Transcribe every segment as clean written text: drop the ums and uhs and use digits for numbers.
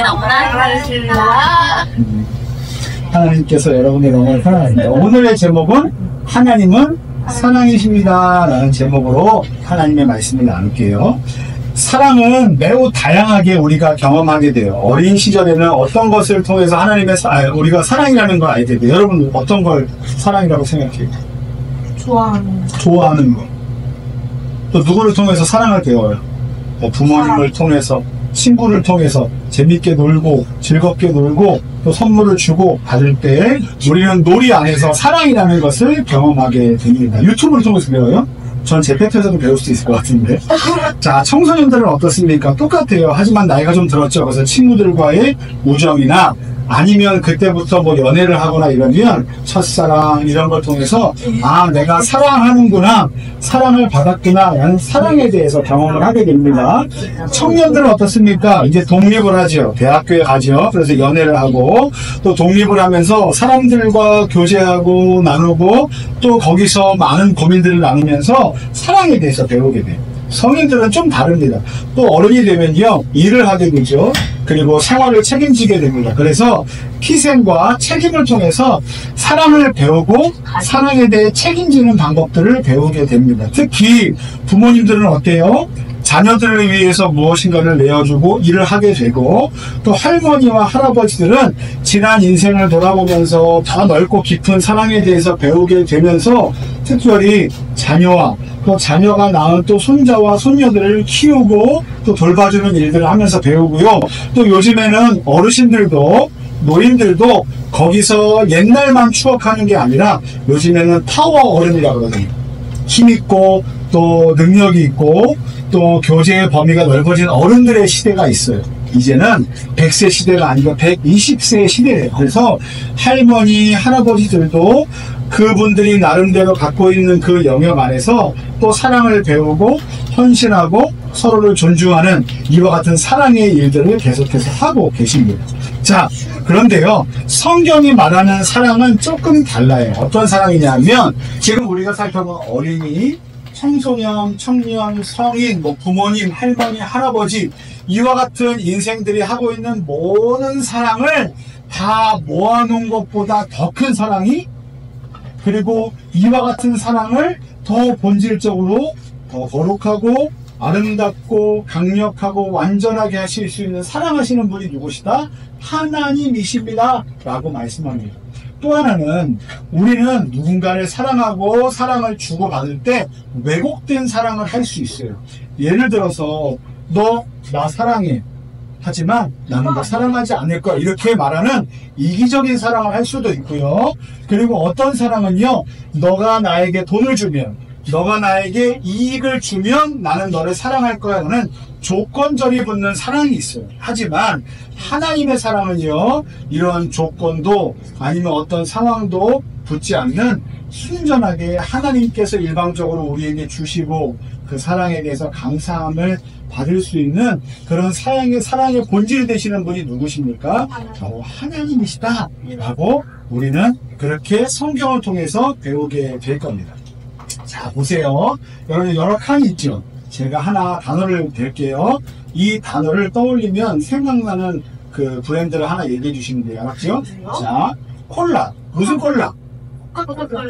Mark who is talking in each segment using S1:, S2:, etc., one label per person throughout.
S1: 너무나 사랑하십니다.
S2: 하나님께서 여러분의 영혼을 사랑합니다. 오늘의 제목은 하나님은 사랑이십니다 라는 제목으로 하나님의 말씀을 나눌게요. 사랑은 매우 다양하게 우리가 경험하게 돼요. 어린 시절에는 어떤 것을 통해서 하나님의 우리가 사랑이라는 걸 알게 돼요. 여러분 어떤 걸 사랑이라고 생각해요? 좋아하는 거. 또 누구를 통해서 사랑을 배워요? 뭐 부모님을 통해서, 친구를 통해서 재밌게 놀고 즐겁게 놀고 또 선물을 주고 받을 때 우리는 놀이 안에서 사랑이라는 것을 경험하게 됩니다. 유튜브를 통해서 배워요? 전 제 팩트에서도 배울 수 있을 것 같은데. 자, 청소년들은 어떻습니까? 똑같아요. 하지만 나이가 좀 들었죠. 그래서 친구들과의 우정이나 아니면 그때부터 뭐 연애를 하거나 이러면 첫사랑 이런 걸 통해서 아, 내가 사랑하는구나, 사랑을 받았구나 라는 사랑에 대해서 경험을 하게 됩니다. 청년들은 어떻습니까? 이제 독립을 하죠. 대학교에 가죠. 그래서 연애를 하고 또 독립을 하면서 사람들과 교제하고 나누고 또 거기서 많은 고민들을 나누면서 사랑에 대해서 배우게 돼요. 성인들은 좀 다릅니다. 또 어른이 되면요, 일을 하게 되죠. 그리고 생활을 책임지게 됩니다. 그래서 희생과 책임을 통해서 사랑을 배우고 사랑에 대해 책임지는 방법들을 배우게 됩니다. 특히 부모님들은 어때요? 자녀들을 위해서 무엇인가를 내어주고 일을 하게 되고, 또 할머니와 할아버지들은 지난 인생을 돌아보면서 더 넓고 깊은 사랑에 대해서 배우게 되면서 특별히 자녀와 또 자녀가 낳은 또 손자와 손녀들을 키우고 또 돌봐주는 일들을 하면서 배우고요. 또 요즘에는 어르신들도 노인들도 거기서 옛날만 추억하는 게 아니라 요즘에는 파워 어른이라고 그러거든요. 힘있고 또 능력이 있고 또 교제의 범위가 넓어진 어른들의 시대가 있어요. 이제는 100세 시대가 아니고 120세 시대예요. 그래서 할머니, 할아버지들도 그분들이 나름대로 갖고 있는 그 영역 안에서 또 사랑을 배우고 헌신하고 서로를 존중하는 이와 같은 사랑의 일들을 계속해서 하고 계십니다. 자, 그런데요, 성경이 말하는 사랑은 조금 달라요. 어떤 사랑이냐면 지금 우리가 살펴본 어린이, 청소년, 청년, 성인, 뭐 부모님, 할머니, 할아버지 이와 같은 인생들이 하고 있는 모든 사랑을 다 모아놓은 것보다 더 큰 사랑이, 그리고 이와 같은 사랑을 더 본질적으로 더 거룩하고 아름답고 강력하고 완전하게 하실 수 있는 사랑하시는 분이 누구시다? 하나님이십니다 라고 말씀합니다. 또 하나는 우리는 누군가를 사랑하고 사랑을 주고받을 때 왜곡된 사랑을 할 수 있어요. 예를 들어서 너 나 사랑해, 하지만 나는 너 사랑하지 않을 거야, 이렇게 말하는 이기적인 사랑을 할 수도 있고요. 그리고 어떤 사랑은요, 너가 나에게 돈을 주면, 너가 나에게 이익을 주면 나는 너를 사랑할 거야 라는 조건절이 붙는 사랑이 있어요. 하지만 하나님의 사랑은요, 이런 조건도 아니면 어떤 상황도 붙지 않는 순전하게 하나님께서 일방적으로 우리에게 주시고 그 사랑에 대해서 감사함을 받을 수 있는 그런 사랑의 본질이 되시는 분이 누구십니까? 바로 하나님이시다 라고 우리는 그렇게 성경을 통해서 배우게 될 겁니다. 자, 보세요. 여러 칸이 있죠. 제가 하나 단어를 댈게요. 이 단어를 떠올리면 생각나는 그 브랜드를 하나 얘기해 주시면 돼요. 알았죠? 자, 콜라. 무슨 콜라?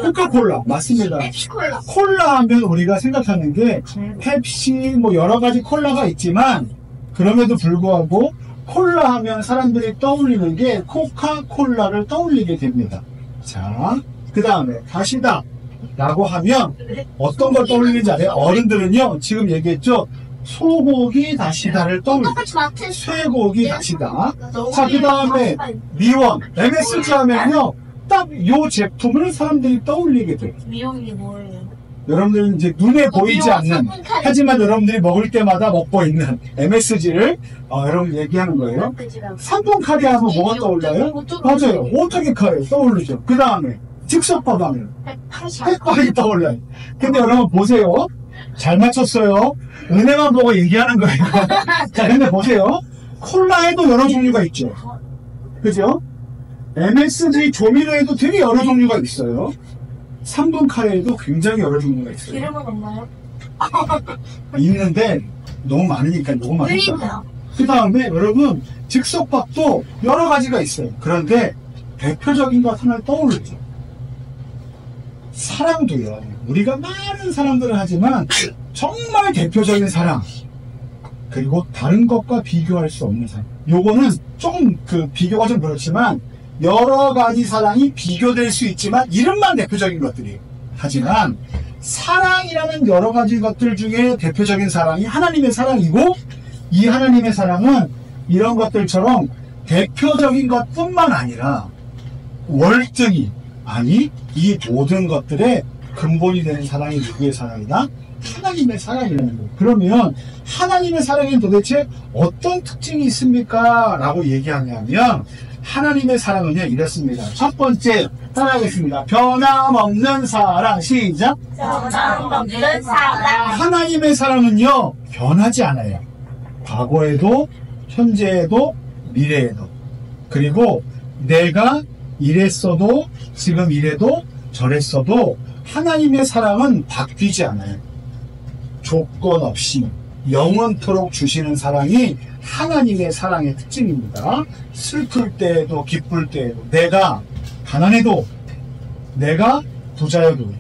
S2: 코카콜라. 맞습니다.
S1: 펩시콜라.
S2: 콜라 하면 우리가 생각하는 게 펩시, 뭐 여러 가지 콜라가 있지만 그럼에도 불구하고 콜라 하면 사람들이 떠올리는 게 코카콜라를 떠올리게 됩니다. 자, 그 다음에 다시다 라고 하면 어떤 걸 떠올리는지 알아요? 어른들은요, 지금 얘기했죠? 소고기 다시다를 떠올려요. 쇠고기 다시다. 자, 그 다음에 미원, MSG 하면요, 딱 요 제품을 사람들이 떠올리게 돼요.
S1: 미용이 뭐예요?
S2: 여러분들은 이제 눈에 보이지 않는, 하지만 여러분들이 먹을 때마다 먹고 있는 MSG를 여러분 얘기하는 거예요. 3분 카레 하면 뭐가 떠올라요? 맞아요. 오토기 카레 떠오르죠. 그 다음에 즉석밥 하면 햇반이 떠올라요. 근데 여러분 보세요. 잘 맞췄어요. 은혜만 보고 얘기하는 거예요. 자, 근데 보세요. 콜라에도 여러 종류가 있죠. 그죠? MSG 조미료에도 되게 여러 종류가 있어요. 3분 카레에도 굉장히 여러 종류가 있어요.
S1: 기름은 없나요?
S2: 있는데 너무 많으니까 너무 많으니까. 그 다음에 여러분 즉석밥도 여러 가지가 있어요. 그런데 대표적인 것 하나를 떠올리죠. 사랑도요. 우리가 많은 사랑들을 하지만 정말 대표적인 사랑, 그리고 다른 것과 비교할 수 없는 사랑. 요거는 조금 비교가 좀 그렇지만 여러 가지 사랑이 비교될 수 있지만 이름만 대표적인 것들이에요. 하지만 사랑이라는 여러 가지 것들 중에 대표적인 사랑이 하나님의 사랑이고, 이 하나님의 사랑은 이런 것들처럼 대표적인 것뿐만 아니라 월등히, 아니 이 모든 것들의 근본이 되는 사랑이 누구의 사랑이다? 하나님의 사랑이라는 거예요. 그러면 하나님의 사랑에는 도대체 어떤 특징이 있습니까? 라고 얘기하냐면 하나님의 사랑은요 이렇습니다. 첫 번째 따라하겠습니다. 변함없는 사랑. 시작.
S1: 변함없는 사랑.
S2: 하나님의 사랑은요 변하지 않아요. 과거에도 현재에도 미래에도. 그리고 내가 이랬어도 지금 이래도 저랬어도 하나님의 사랑은 바뀌지 않아요. 조건 없이 영원토록 주시는 사랑이 하나님의 사랑의 특징입니다. 슬플 때에도 기쁠 때에도, 내가 가난해도, 내가 부자여도,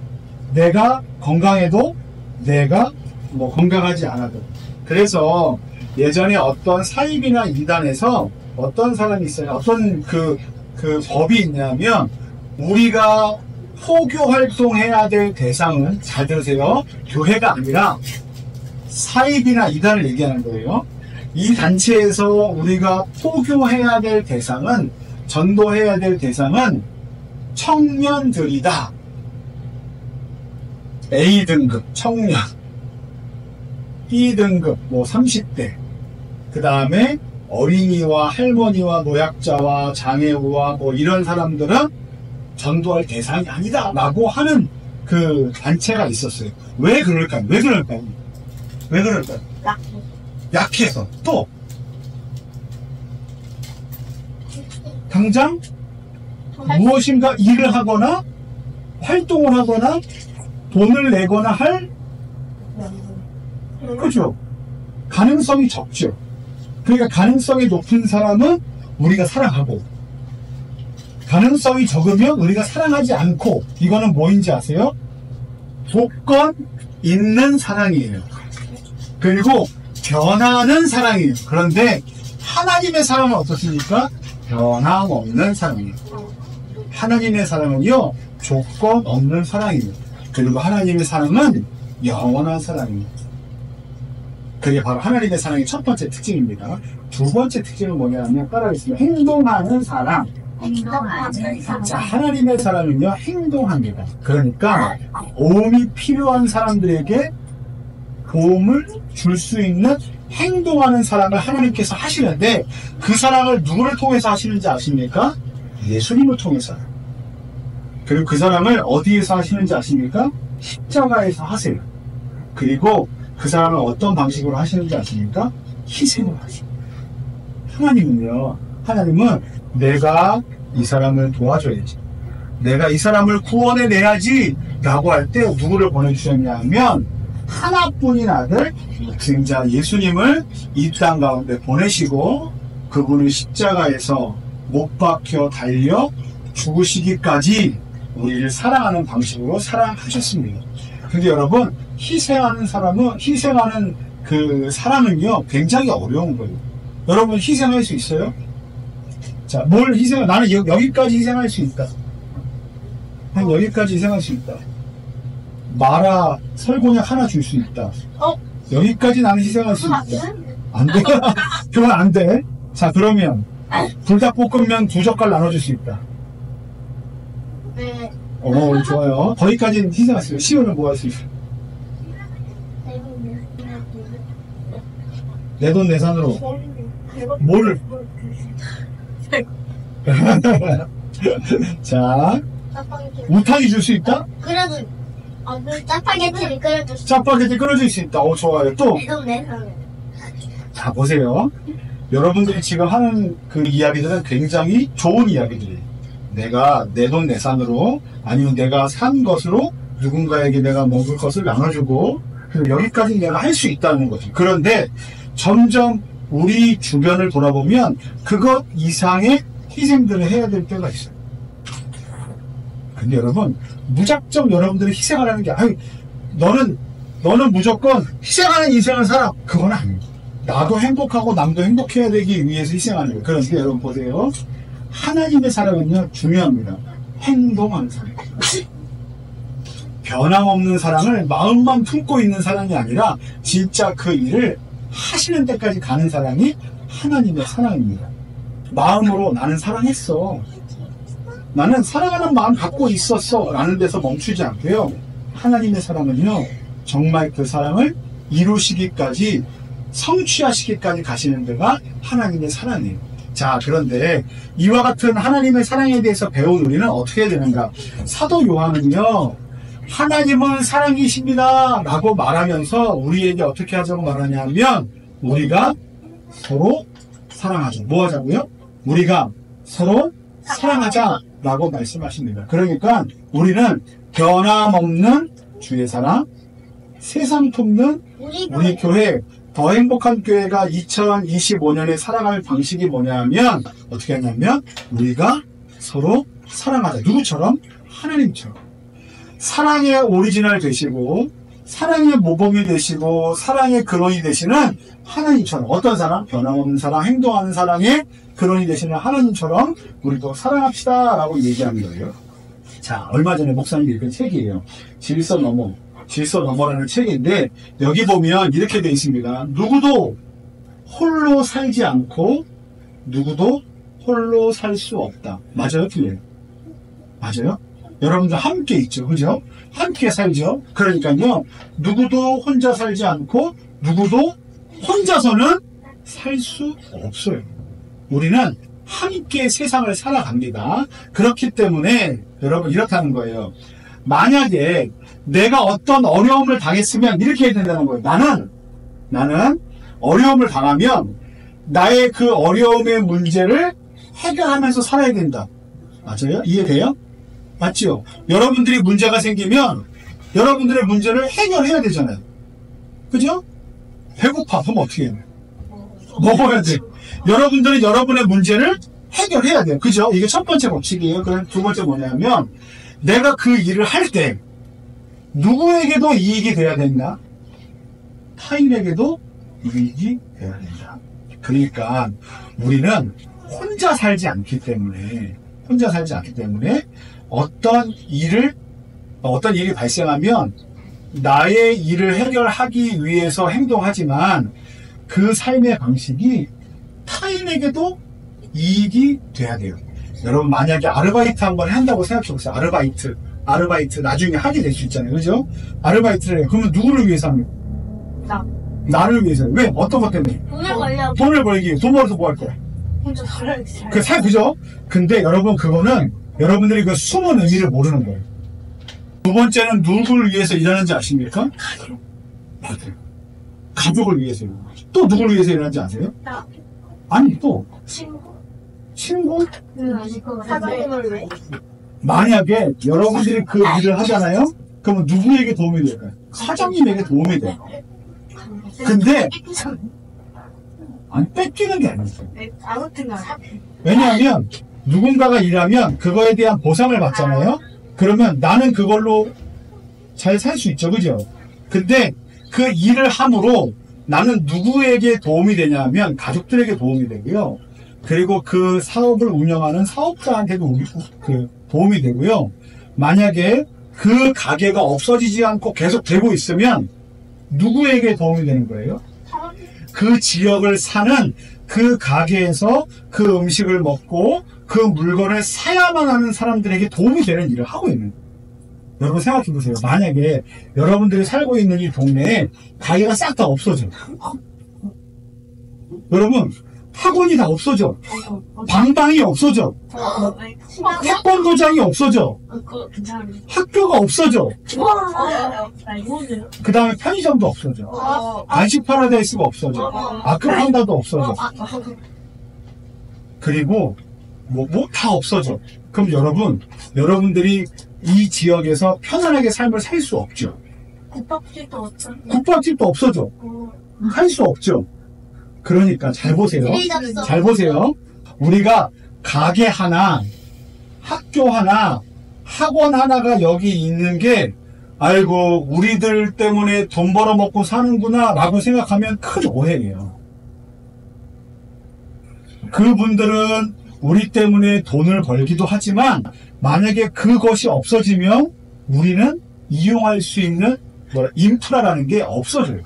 S2: 내가 건강해도, 내가 건강하지 않아도. 그래서 예전에 어떤 사입이나 이단에서 어떤 사람이 있어요. 어떤 그 법이 있냐면, 우리가 포교 활동해야 될 대상은, 잘 들으세요, 교회가 아니라 사입이나 이단을 얘기하는 거예요. 이 단체에서 우리가 포교해야 될 대상은, 전도해야 될 대상은 청년들이다. A등급 청년, B등급 30대, 그 다음에 어린이와 할머니와 노약자와 장애우와 이런 사람들은 전도할 대상이 아니다 라고 하는 그 단체가 있었어요. 왜 그럴까요? 왜 그럴까요? 왜 그럴까요? 약해서. 또 당장 무엇인가 일을 하거나 활동을 하거나 돈을 내거나 할, 그죠? 가능성이 적죠. 그러니까 가능성이 높은 사람은 우리가 사랑하고, 가능성이 적으면 우리가 사랑하지 않고, 이거는 뭐인지 아세요? 조건 있는 사랑이에요. 그리고 변하는 사랑이에요. 그런데 하나님의 사랑은 어떻습니까? 변함없는 사랑이에요. 하나님의 사랑은요 조건 없는 사랑이에요. 그리고 하나님의 사랑은 영원한 사랑이에요. 그게 바로 하나님의 사랑의 첫 번째 특징입니다. 두 번째 특징은 뭐냐면, 따라하겠습니다. 행동하는 사랑. 자, 하나님의 사랑은요 행동합니다. 그러니까 도움이 필요한 사람들에게 도움을 줄 수 있는 행동하는 사랑을 하나님께서 하시는데, 그 사랑을 누구를 통해서 하시는지 아십니까? 예수님을 통해서. 그리고 그 사랑을 어디에서 하시는지 아십니까? 십자가에서 하세요. 그리고 그 사랑을 어떤 방식으로 하시는지 아십니까? 희생을 하십니다. 하나님은 내가 이 사람을 도와줘야지, 내가 이 사람을 구원해내야지 라고 할 때 누구를 보내주셨냐 하면, 하나뿐인 아들 증자 예수님을 이 땅 가운데 보내시고, 그분을 십자가에서 못 박혀 달려 죽으시기까지 우리를 사랑하는 방식으로 사랑하셨습니다. 근데 여러분, 희생하는 그 사랑은요 굉장히 어려운 거예요. 여러분 희생할 수 있어요? 자, 뭘 희생할? 나는 여기까지 희생할 수 있다. 한 여기까지 희생할 수 있다. 마라 설곤약 하나 줄 수 있다. 여기까지 나는 희생할 수 있다. 안 돼. 그건 안 돼. 자, 그러면 불닭볶음면 2젓갈 나눠줄 수 있다.
S1: 네.
S2: 좋아요. 거기까지는 희생할 수 있어요. 시온은 뭐 할 수 있어요? 내돈내산으로 뭐를? 자, 우탕이 줄 수 있다?
S1: 그래도 짜파게티를 끓여줄 수
S2: 짜파게티 끓여줄 수 있다. 좋아요. 또, 자, 보세요. 여러분들이 지금 하는 그 이야기들은 굉장히 좋은 이야기들이에요. 내가 내돈내산으로, 아니면 내가 산 것으로 누군가에게 내가 먹을 것을 나눠주고, 그리고 여기까지 내가 할 수 있다는 거죠. 그런데 점점 우리 주변을 돌아보면 그것 이상의 희생들을 해야 될 때가 있어요. 근데 여러분, 무작정 여러분들이 희생하라는 게, 아니, 너는 무조건 희생하는 인생을 살아. 그건 아닙니다. 나도 행복하고 남도 행복해야 되기 위해서 희생하는 거예요. 그런데 여러분 보세요. 하나님의 사랑은요, 중요합니다. 행동하는 사랑. 변함없는 사랑을 마음만 품고 있는 사랑이 아니라 진짜 그 일을 하시는 데까지 가는 사랑이 하나님의 사랑입니다. 마음으로 나는 사랑했어. 나는 사랑하는 마음 갖고 있었어. 라는 데서 멈추지 않고요. 하나님의 사랑은요, 정말 그 사랑을 이루시기까지, 성취하시기까지 가시는 데가 하나님의 사랑이에요. 자, 그런데 이와 같은 하나님의 사랑에 대해서 배운 우리는 어떻게 해야 되는가? 사도 요한은요, 하나님은 사랑이십니다 라고 말하면서 우리에게 어떻게 하자고 말하냐면, 우리가 서로 사랑하자. 뭐 하자고요? 우리가 서로 사랑하자 라고 말씀하십니다. 그러니까 우리는 변함없는 주의 사랑, 세상 돕는 우리 교회, 더 행복한 교회가 2025년에 살아갈 방식이 뭐냐면, 어떻게 하냐면 우리가 서로 사랑하자. 누구처럼? 하나님처럼. 사랑의 오리지널 되시고, 사랑의 모범이 되시고, 사랑의 근원이 되시는 하나님처럼, 어떤 사랑? 변함없는 사랑, 행동하는 사랑의 근원이 되시는 하나님처럼 우리도 사랑합시다 라고 얘기하는 거예요. 자, 얼마 전에 목사님이 읽은 책이에요. 질서 너머라는 책인데, 여기 보면 이렇게 되어 있습니다. 누구도 홀로 살지 않고 누구도 홀로 살 수 없다. 맞아요? 틀려요? 맞아요? 여러분들 함께 있죠. 그죠? 함께 살죠. 그러니까요, 누구도 혼자 살지 않고 누구도 혼자서는 살 수 없어요. 우리는 함께 세상을 살아갑니다. 그렇기 때문에 여러분 이렇다는 거예요. 만약에 내가 어떤 어려움을 당했으면 이렇게 해야 된다는 거예요. 나는 어려움을 당하면 나의 그 어려움의 문제를 해결하면서 살아야 된다. 맞아요? 이해돼요? 맞죠? 여러분들이 문제가 생기면 여러분들의 문제를 해결해야 되잖아요. 그죠? 배고파. 그럼 어떻게 해요? 먹어야 돼. 여러분들은 여러분의 문제를 해결해야 돼요. 그죠? 이게 첫 번째 법칙이에요. 그럼 두 번째 뭐냐면, 내가 그 일을 할 때 누구에게도 이익이 돼야 된다. 타인에게도 이익이 돼야 된다. 그러니까 우리는 혼자 살지 않기 때문에 어떤 일이 발생하면 나의 일을 해결하기 위해서 행동하지만 그 삶의 방식이 타인에게도 이익이 돼야 돼요. 여러분, 만약에 아르바이트 한번 한다고 생각해보세요. 아르바이트 나중에 하게 될 수 있잖아요. 그죠? 아르바이트를 해요. 그러면 누구를 위해서 합니까? 나를 위해서. 왜? 어떤 것 때문에? 돈을 벌기. 돈 벌어서 뭐 할 거야?
S1: 혼자 살아야지.
S2: 그죠? 근데 여러분, 그거는 여러분들이 그 숨은 의미를 모르는 거예요. 두 번째는 누구를 위해서 일하는지 아십니까? 맞아요. 가족을 위해서 일하는 거죠. 또 누구를 위해서 일하는지 아세요? 아니, 또 친구?
S1: 사장님을 왜?
S2: 만약에 여러분들이 그 일을 하잖아요? 그러면 누구에게 도움이 될까요? 사장님에게 도움이 돼요. 근데 아니, 뺏기는 게 아니죠.
S1: 아무튼
S2: 왜냐하면 누군가가 일하면 그거에 대한 보상을 받잖아요. 그러면 나는 그걸로 잘 살 수 있죠. 그죠? 근데 그 일을 함으로 나는 누구에게 도움이 되냐면 가족들에게 도움이 되고요. 그리고 그 사업을 운영하는 사업자한테도 도움이 되고요. 만약에 그 가게가 없어지지 않고 계속 되고 있으면 누구에게 도움이 되는 거예요? 그 지역을 사는 그 가게에서 그 음식을 먹고 그 물건을 사야만 하는 사람들에게 도움이 되는 일을 하고 있는 거예요. 여러분 생각해 보세요. 만약에 여러분들이 살고 있는 이 동네에 가게가 싹 다 없어져. 여러분, 학원이 다 없어져. 방방이 없어져. 태권도장이 없어져. 학교가 없어져. 그 다음에 편의점도 없어져. 간식 파라다이스가 없어져. 아크판다도 없어져. 그리고 다 없어져. 그럼 여러분들이 이 지역에서 편안하게 삶을 살 수 없죠.
S1: 국밥집도 없죠.
S2: 국밥집도 없어져. 할 수 없죠. 그러니까 잘 보세요.
S1: 들이잡어.
S2: 잘 보세요. 우리가 가게 하나, 학교 하나, 학원 하나가 여기 있는 게 아이고 우리들 때문에 돈 벌어먹고 사는구나 라고 생각하면 큰 오해예요. 그분들은 우리 때문에 돈을 벌기도 하지만 만약에 그것이 없어지면 우리는 이용할 수 있는 인프라라는 게 없어져요.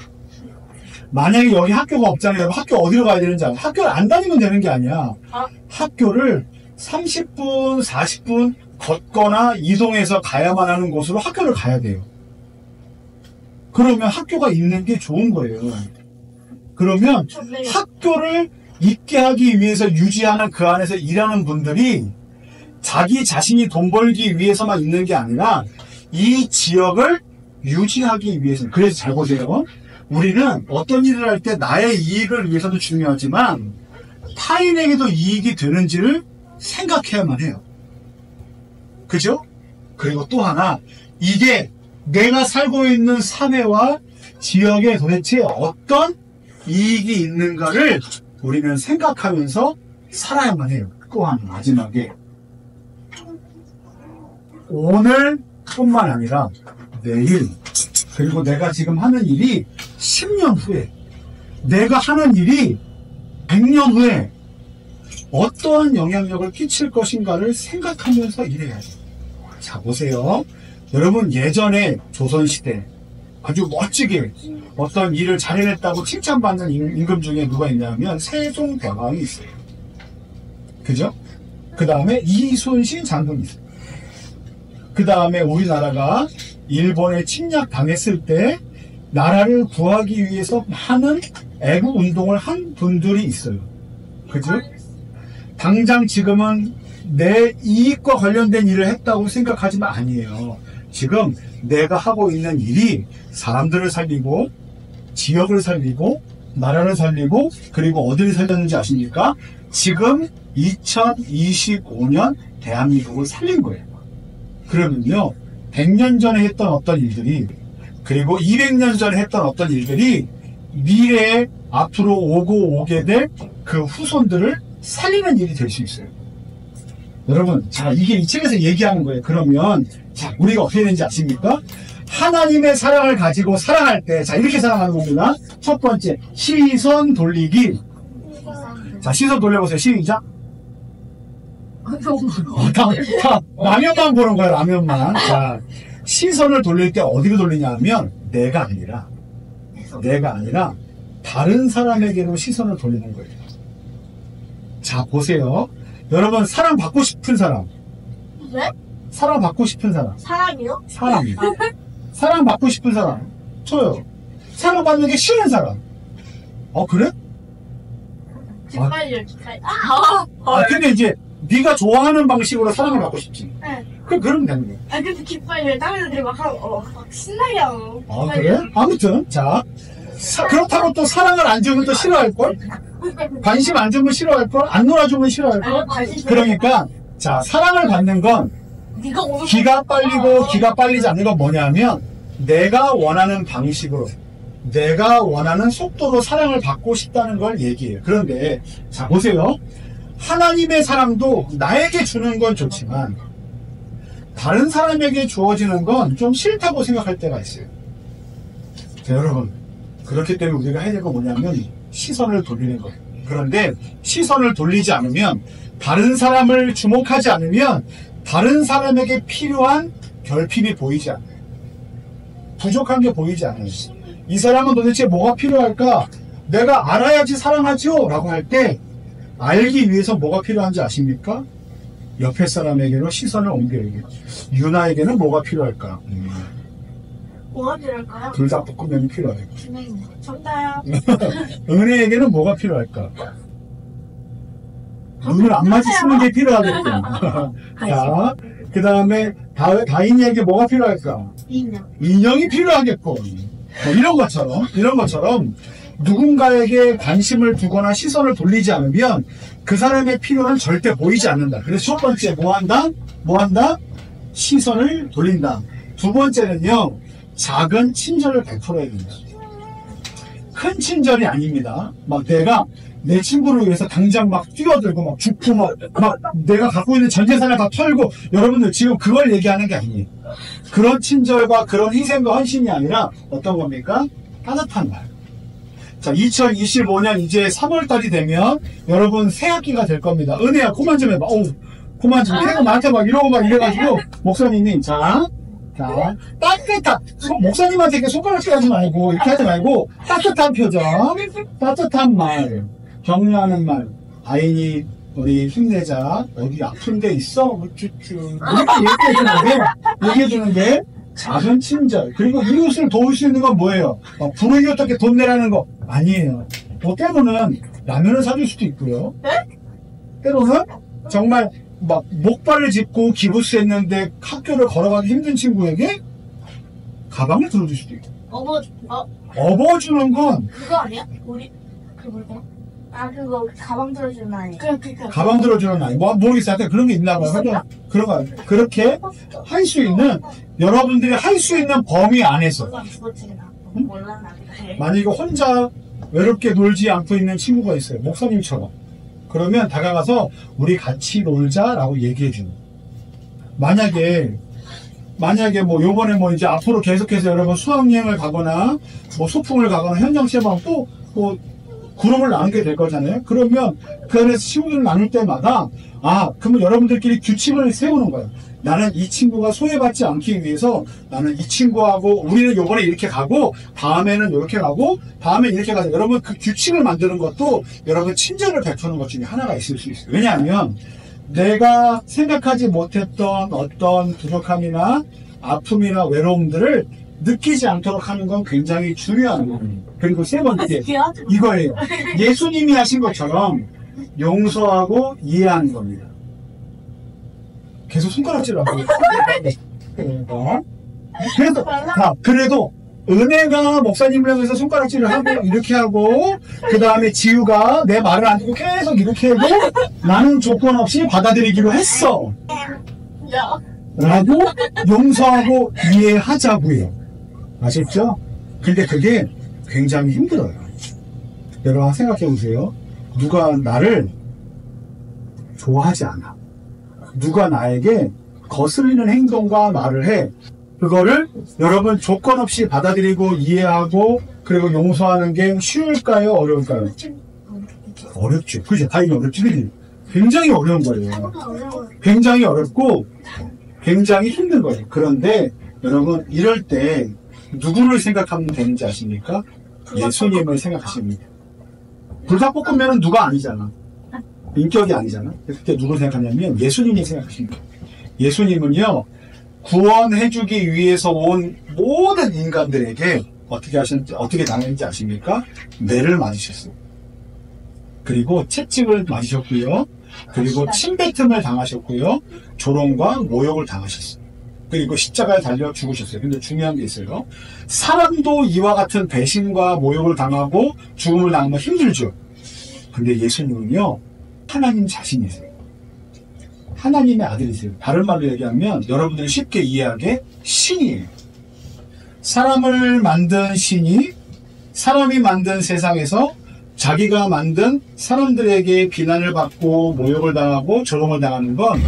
S2: 만약에 여기 학교가 없잖아요. 학교 어디로 가야 되는지 알아요? 학교를 안 다니면 되는 게 아니야. 학교를 30분, 40분 걷거나 이동해서 가야만 하는 곳으로 학교를 가야 돼요. 그러면 학교가 있는 게 좋은 거예요. 그러면 학교를 있게 하기 위해서 유지하는 그 안에서 일하는 분들이 자기 자신이 돈 벌기 위해서만 있는 게 아니라 이 지역을 유지하기 위해서. 그래서 잘 보세요. 우리는 어떤 일을 할 때 나의 이익을 위해서도 중요하지만 타인에게도 이익이 되는지를 생각해야만 해요. 그죠? 그리고 또 하나, 이게 내가 살고 있는 사회와 지역에 도대체 어떤 이익이 있는가를 우리는 생각하면서 살아야만 해요. 또한 마지막에 오늘뿐만 아니라 내일, 그리고 내가 지금 하는 일이 10년 후에, 내가 하는 일이 100년 후에 어떠한 영향력을 끼칠 것인가를 생각하면서 일해야죠. 자, 보세요. 여러분, 예전에 조선시대 아주 멋지게 어떤 일을 잘 해냈다고 칭찬받는 임금 중에 누가 있냐면 세종대왕이 있어요. 그죠? 그 다음에 이순신 장군이 있어요. 그 다음에 우리나라가 일본에 침략당했을 때 나라를 구하기 위해서 많은 애국 운동을 한 분들이 있어요. 그죠? 당장 지금은 내 이익과 관련된 일을 했다고 생각하지만 아니에요. 지금 내가 하고 있는 일이 사람들을 살리고 지역을 살리고 나라를 살리고 그리고 어디를 살렸는지 아십니까? 지금 2025년 대한민국을 살린 거예요. 그러면요, 100년 전에 했던 어떤 일들이, 그리고 200년 전에 했던 어떤 일들이 미래에 앞으로 오게 될 그 후손들을 살리는 일이 될 수 있어요. 여러분, 자, 이게 이 책에서 얘기하는 거예요. 그러면 자, 우리가 어떻게 되는지 아십니까? 하나님의 사랑을 가지고 사랑할 때, 자, 이렇게 사랑하는 겁니다. 첫 번째, 시선 돌리기. 자, 시선 돌려보세요. 시작. 라면만 보는 거예요. 라면만. 자, 시선을 돌릴 때 어디로 돌리냐 하면 내가 아니라 다른 사람에게로 시선을 돌리는 거예요. 자, 보세요. 여러분, 사랑받고 싶은 사람.
S1: 네?
S2: 사랑받고 싶은 사람.
S1: 사람이요?
S2: 사람이. 사랑받고 싶은 사람. 저요. 사랑받는 게 싫은 사람. 그래?
S1: 깃발이요, 깃발.
S2: 근데 이제 네가 좋아하는 방식으로 사랑을 받고 싶지.
S1: 네.
S2: 그러면 되는 거야.
S1: 근데 깃발을 다른 애들이 막 신나게 하고.
S2: 그래? 아무튼, 자. 그렇다고 또 사랑을 안 주면 또 싫어할걸? 관심 안 주면 싫어할걸? 안 놀아주면 싫어할걸? 그러니까, 자, 사랑을 받는 건 기가 빨리고 기가 빨리지 않는 건 뭐냐면 내가 원하는 방식으로, 내가 원하는 속도로 사랑을 받고 싶다는 걸 얘기해요. 그런데, 자, 보세요. 하나님의 사랑도 나에게 주는 건 좋지만 다른 사람에게 주어지는 건 좀 싫다고 생각할 때가 있어요. 자, 여러분, 그렇기 때문에 우리가 해야 될 건 뭐냐면 시선을 돌리는 거예요. 그런데 시선을 돌리지 않으면, 다른 사람을 주목하지 않으면 다른 사람에게 필요한 결핍이 보이지 않아요. 부족한 게 보이지 않아요. 이 사람은 도대체 뭐가 필요할까? 내가 알아야지 사랑하죠? 라고 할 때 알기 위해서 뭐가 필요한지 아십니까? 옆에 사람에게로 시선을 옮겨야 돼요. 유나에게는 뭐가 필요할까?
S1: 뭐가 필요할까요?
S2: 둘 다 볶음면이 필요해요.
S1: 정답.
S2: 은혜에게는 뭐가 필요할까? 눈을 안 마주치는 게 필요하겠고. 자, 그 다음에 다인이에게 뭐가 필요할까? 인형이 필요하겠고. 이런 것처럼 누군가에게 관심을 두거나 시선을 돌리지 않으면 그 사람의 필요는 절대 보이지 않는다. 그래서 첫 번째 뭐 한다? 시선을 돌린다. 두 번째는요, 작은 친절을 베풀어야 된다. 큰 친절이 아닙니다. 막 내가 내 친구를 위해서 당장 막 뛰어들고 막 죽고 막 내가 갖고 있는 전 재산을 다 털고, 여러분들 지금 그걸 얘기하는 게 아니에요. 그런 친절과 그런 희생과 헌신이 아니라 어떤 겁니까? 따뜻한 말. 자, 2025년 이제 3월달이 되면 여러분 새 학기가 될 겁니다. 은혜야, 그만 좀 해봐. 어우, 그만 좀 해가 나한테 막 이러고 막 이래가지고, 목사님이, 자, 따뜻한, 목사님한테 이렇게 손가락질 하지 말고, 이렇게 하지 말고, 따뜻한 표정, 따뜻한 말, 격려하는 말. 아인이, 우리 힘내자. 어디 아픈 데 있어? 우쭈쭈. 이렇게 얘기해주는 게 작은 친절. 그리고 이웃을 도울 수 있는 건 뭐예요? 불우이 어떻게 돈 내라는 거 아니에요. 뭐 때로는 라면을 사줄 수도 있고요. 때로는 정말 막 목발을 짚고 기부스 했는데 학교를 걸어가기 힘든 친구에게 가방을 들어줄 수도 있고. 업어주는 건
S1: 그거 아니야? 우리 그 뭐야? 그거 가방 들어주는 아이.
S2: 가방 들어주는 아이. 뭐 모르겠어요. 하여튼 그런 게 있나 봐요. 그런 거 그렇게 할 수 있는, 여러분들이 할 수 있는 범위 안에서.
S1: 몰라 나.
S2: 만약에 혼자 외롭게 놀지 않고 있는 친구가 있어요. 목사님처럼. 그러면 다가가서 우리 같이 놀자라고 얘기해주는. 만약에 뭐 요번에 뭐 이제 앞으로 계속해서 여러분 수학여행을 가거나 뭐 소풍을 가거나 현장 시험하고 또 뭐 그룹을 나누게 될 거잖아요. 그러면 그 안에서 친구들을 나눌 때마다 그러면 여러분들끼리 규칙을 세우는 거예요. 나는 이 친구가 소외받지 않기 위해서 나는 이 친구하고 우리는 요번에 이렇게 가고 다음에는 이렇게 가고 다음에 이렇게 가자. 여러분 그 규칙을 만드는 것도 여러분 친절을 베푸는 것 중에 하나가 있을 수 있어요. 왜냐하면 내가 생각하지 못했던 어떤 부족함이나 아픔이나 외로움들을 느끼지 않도록 하는 건 굉장히 중요한 거예요. 그리고 세 번째 이거예요. 예수님이 하신 것처럼 용서하고 이해하는 겁니다. 계속 손가락질하고. 그래도 은혜가 목사님을 향해서 손가락질을 하고 이렇게 하고, 그 다음에 지우가 내 말을 안 듣고 계속 이렇게 하고, 나는 조건 없이 받아들이기로 했어 라고 용서하고 이해하자고요. 아셨죠? 근데 그게 굉장히 힘들어요. 여러분 생각해 보세요. 누가 나를 좋아하지 않아. 누가 나에게 거슬리는 행동과 말을 해. 그거를 여러분 조건 없이 받아들이고 이해하고 그리고 용서하는 게 쉬울까요? 어려울까요? 어렵죠. 그죠? 다행히 어렵지. 그지? 굉장히 어려운 거예요. 굉장히 어렵고 굉장히 힘든 거예요. 그런데 여러분 이럴 때 누구를 생각하면 되는지 아십니까? 예수님을 생각하십니다. 불닭볶음면은 누가 아니잖아. 인격이 아니잖아. 그때 누구를 생각하냐면 예수님이 생각하십니다. 예수님은요, 구원해주기 위해서 온 모든 인간들에게 어떻게 당했는지 아십니까? 매를 맞으셨어요. 그리고 채찍을 맞으셨고요. 그리고 침뱉음을 당하셨고요. 조롱과 모욕을 당하셨어요. 그리고 십자가에 달려 죽으셨어요. 근데 중요한 게 있어요. 사람도 이와 같은 배신과 모욕을 당하고 죽음을 당하면 힘들죠. 근데 예수님은요, 하나님 자신이세요. 하나님의 아들이세요. 다른 말로 얘기하면 여러분들이 쉽게 이해하게 신이에요. 사람을 만든 신이 사람이 만든 세상에서 자기가 만든 사람들에게 비난을 받고 모욕을 당하고 조롱을 당하는 건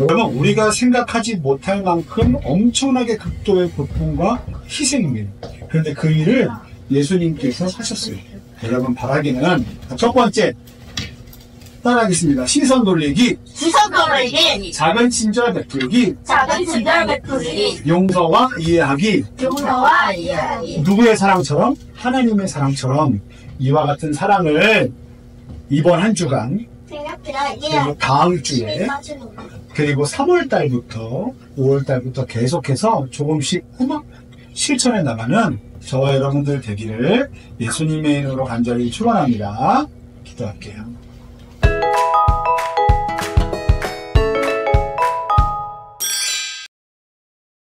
S2: 여러분 우리가 생각하지 못할 만큼 엄청나게 극도의 고통과 희생입니다. 그런데 그 일을 예수님께서 하셨어요. 여러분 바라기는 첫 번째 따라하겠습니다. 시선 돌리기, 작은 친절 베풀기, 용서와 이해하기. 누구의 사랑처럼? 하나님의 사랑처럼 이와 같은 사랑을 이번 한 주간 그리고 다음 주에 그리고 3월달부터 5월달부터 계속해서 조금씩 실천해 나가는 저와 여러분들 되기를 예수님의 이름으로 간절히 축원합니다. 기도할게요.